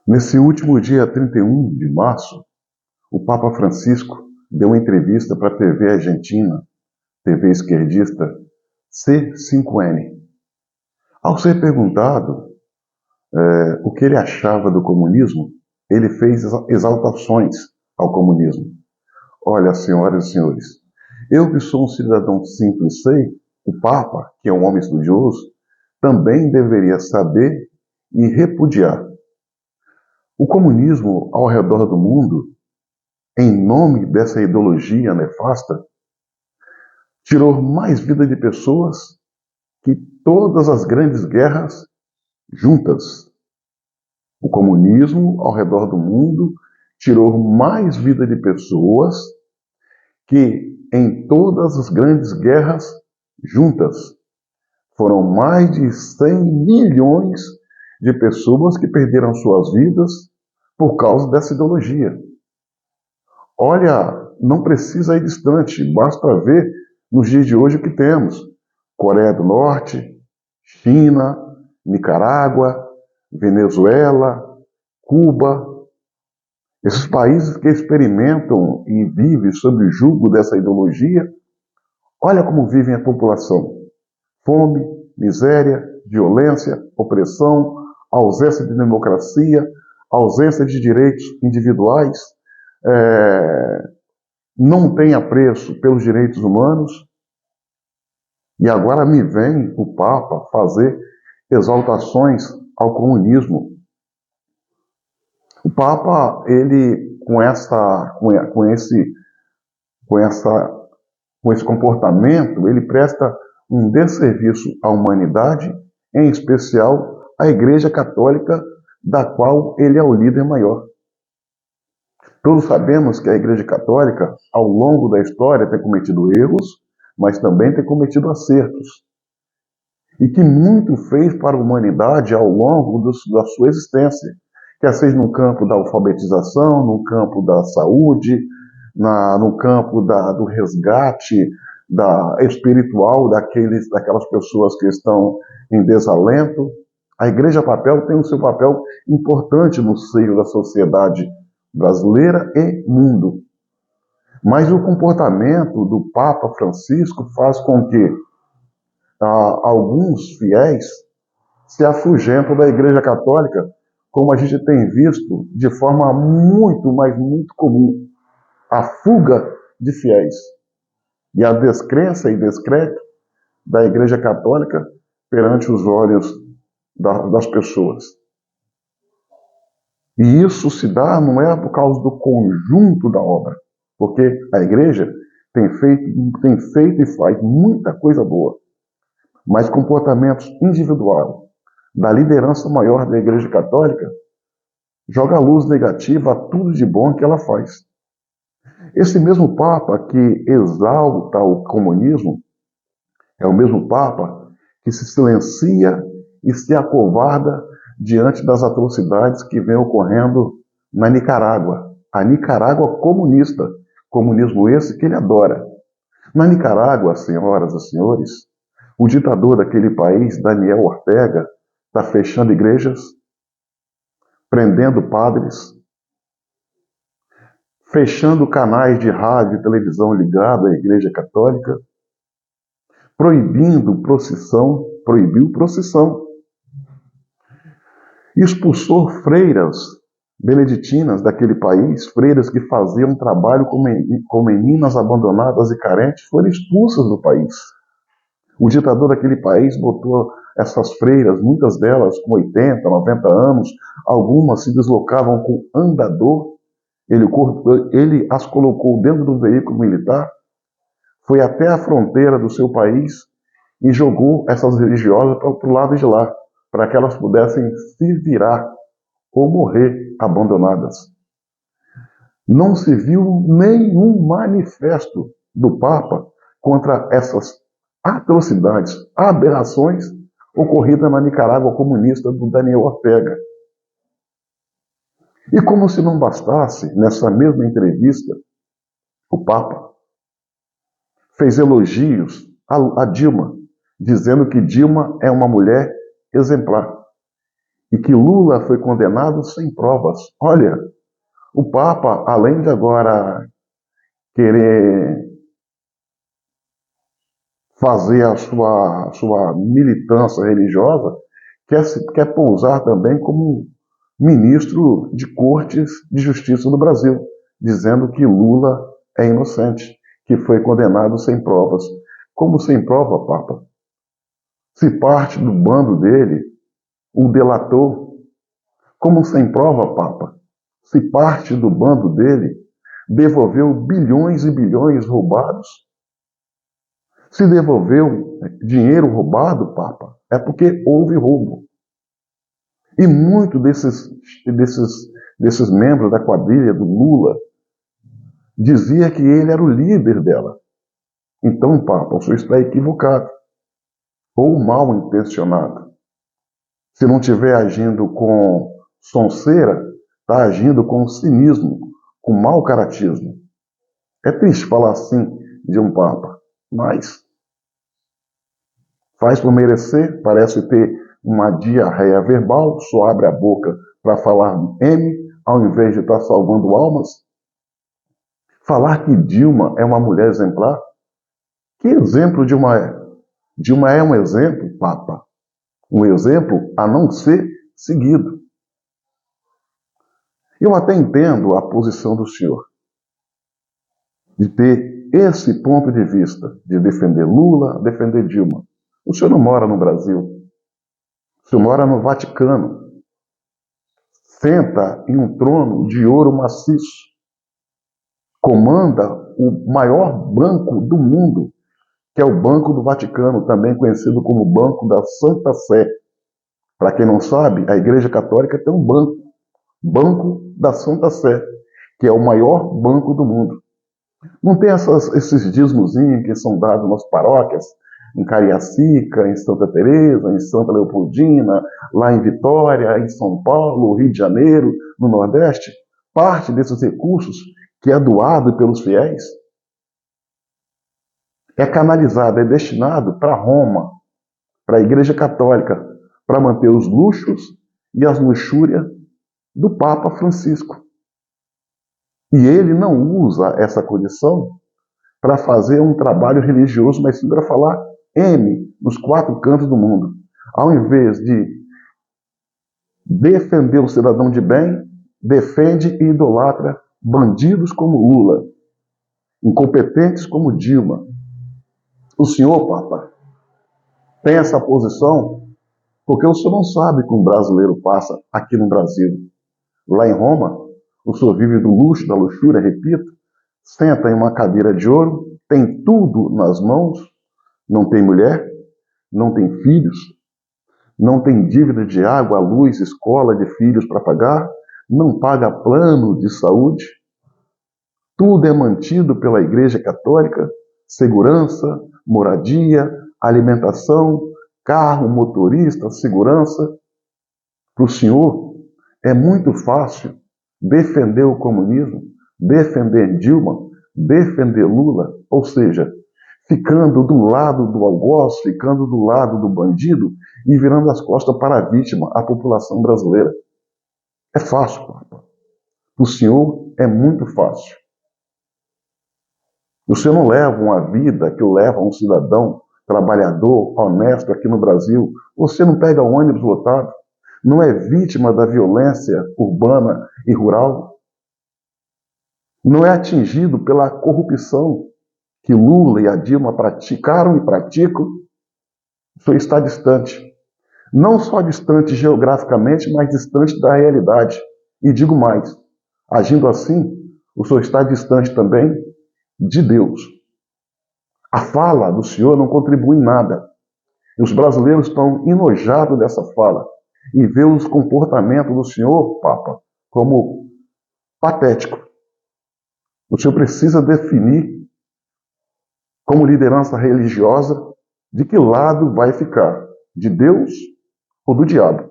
Nesse último dia 31 de março, o Papa Francisco deu uma entrevista para a TV argentina, TV esquerdista C5N. Ao ser perguntado o que ele achava do comunismo, ele fez exaltações ao comunismo. Olha, senhoras e senhores, eu que sou um cidadão simples sei, o Papa, que é um homem estudioso, também deveria saber e repudiar. O comunismo ao redor do mundo, em nome dessa ideologia nefasta, tirou mais vida de pessoas que todas as grandes guerras juntas. O comunismo ao redor do mundo tirou mais vida de pessoas que em todas as grandes guerras juntas. Foram mais de 100 milhões de pessoas que perderam suas vidas por causa dessa ideologia. Olha, não precisa ir distante, basta ver nos dias de hoje o que temos. Coreia do Norte, China, Nicarágua, Venezuela, Cuba. Esses países que experimentam e vivem sob o jugo dessa ideologia, olha como vivem a população. Fome, miséria, violência, opressão, ausência de democracia, ausência de direitos individuais, não tem apreço pelos direitos humanos. E agora me vem o Papa fazer exaltações ao comunismo. O Papa, ele com esse comportamento, ele presta um desserviço à humanidade, em especial à Igreja Católica, da qual ele é o líder maior. Todos sabemos que a Igreja Católica, ao longo da história, tem cometido erros, mas também tem cometido acertos. E que muito fez para a humanidade ao longo da sua existência, quer seja no campo da alfabetização, no campo da saúde, no campo do resgate espiritual daquelas pessoas que estão em desalento. A Igreja Papel tem o seu papel importante no seio da sociedade brasileira e mundo. Mas o comportamento do Papa Francisco faz com que alguns fiéis se afugentam da Igreja Católica, como a gente tem visto de forma muito, mas muito comum. A fuga de fiéis e a descrença e descrédito da Igreja Católica perante os olhos das pessoas. E isso se dá não é por causa do conjunto da obra, porque a Igreja tem feito e faz muita coisa boa, mas comportamentos individuais da liderança maior da Igreja Católica joga a luz negativa a tudo de bom que ela faz. Esse mesmo Papa que exalta o comunismo é o mesmo Papa que se silencia e se acovarda diante das atrocidades que vem ocorrendo na Nicarágua. A Nicarágua comunista, comunismo esse que ele adora. Na Nicarágua, senhoras e senhores, o ditador daquele país, Daniel Ortega, está fechando igrejas, prendendo padres, fechando canais de rádio e televisão ligados à Igreja Católica, proibiu procissão, expulsou freiras beneditinas daquele país, freiras que faziam trabalho com meninas abandonadas e carentes, foram expulsas do país. O ditador daquele país botou essas freiras, muitas delas com 80, 90 anos, algumas se deslocavam com andador, ele as colocou dentro do veículo militar, foi até a fronteira do seu país e jogou essas religiosas para o lado de lá, para que elas pudessem se virar ou morrer abandonadas. Não se viu nenhum manifesto do Papa contra essas atrocidades, aberrações ocorridas na Nicarágua comunista do Daniel Ortega. E como se não bastasse, nessa mesma entrevista, o Papa fez elogios a Dilma, dizendo que Dilma é uma mulher exemplar. e que Lula foi condenado sem provas. Olha, o Papa, além de agora querer fazer a sua militância religiosa, quer pousar também como ministro de Cortes de Justiça do Brasil, dizendo que Lula é inocente, que foi condenado sem provas. Como sem prova, Papa? Se parte do bando dele o delatou. Como sem prova, Papa? Se parte do bando dele devolveu bilhões e bilhões roubados. Se devolveu dinheiro roubado, Papa, é porque houve roubo. E muitos desses membros da quadrilha do Lula dizia que ele era o líder dela. Então, Papa, o senhor está equivocado ou mal intencionado. Se não estiver agindo com sonceira, está agindo com cinismo, com mau caratismo. É triste falar assim de um Papa, mas faz por merecer, parece ter uma diarreia verbal, só abre a boca para falar M, ao invés de estar salvando almas. Falar que Dilma é uma mulher exemplar? Que exemplo Dilma é? Dilma é um exemplo, Papa. Um exemplo a não ser seguido. Eu até entendo a posição do senhor de ter esse ponto de vista, de defender Lula, defender Dilma. O senhor não mora no Brasil. O senhor mora no Vaticano. Senta em um trono de ouro maciço. Comanda o maior banco do mundo, que é o Banco do Vaticano, também conhecido como Banco da Santa Sé. Para quem não sabe, a Igreja Católica tem um banco, Banco da Santa Sé, que é o maior banco do mundo. Não tem esses dízimozinhos que são dados nas paróquias, em Cariacica, em Santa Teresa, em Santa Leopoldina, lá em Vitória, em São Paulo, Rio de Janeiro, no Nordeste. Parte desses recursos que é doado pelos fiéis é canalizado, é destinado para Roma, para a Igreja Católica, para manter os luxos e as luxúrias do Papa Francisco. E ele não usa essa condição para fazer um trabalho religioso, mas sim para falar M nos 4 cantos do mundo. Ao invés de defender o cidadão de bem, defende e idolatra bandidos como Lula, incompetentes como Dilma. O senhor, Papa, tem essa posição porque o senhor não sabe como o brasileiro passa aqui no Brasil. Lá em Roma, o senhor vive do luxo, da luxúria, repito, senta em uma cadeira de ouro, tem tudo nas mãos, não tem mulher, não tem filhos, não tem dívida de água, luz, escola de filhos para pagar, não paga plano de saúde. Tudo é mantido pela Igreja Católica, segurança, moradia, alimentação, carro, motorista, segurança. Para o senhor, é muito fácil defender o comunismo, defender Dilma, defender Lula, ou seja, ficando do lado do algoz, ficando do lado do bandido e virando as costas para a vítima, a população brasileira. É fácil, Papa. O senhor é muito fácil. O senhor não leva uma vida que leva um cidadão trabalhador, honesto aqui no Brasil. Você não pega ônibus lotado. Não é vítima da violência urbana e rural. Não é atingido pela corrupção que Lula e a Dilma praticaram e praticam. O senhor está distante. Não só distante geograficamente, mas distante da realidade. E digo mais, agindo assim, o senhor está distante também de Deus. A fala do senhor não contribui em nada. E os brasileiros estão enojados dessa fala e vê os comportamentos do senhor, Papa, como patético. O senhor precisa definir, como liderança religiosa, de que lado vai ficar, de Deus ou do diabo.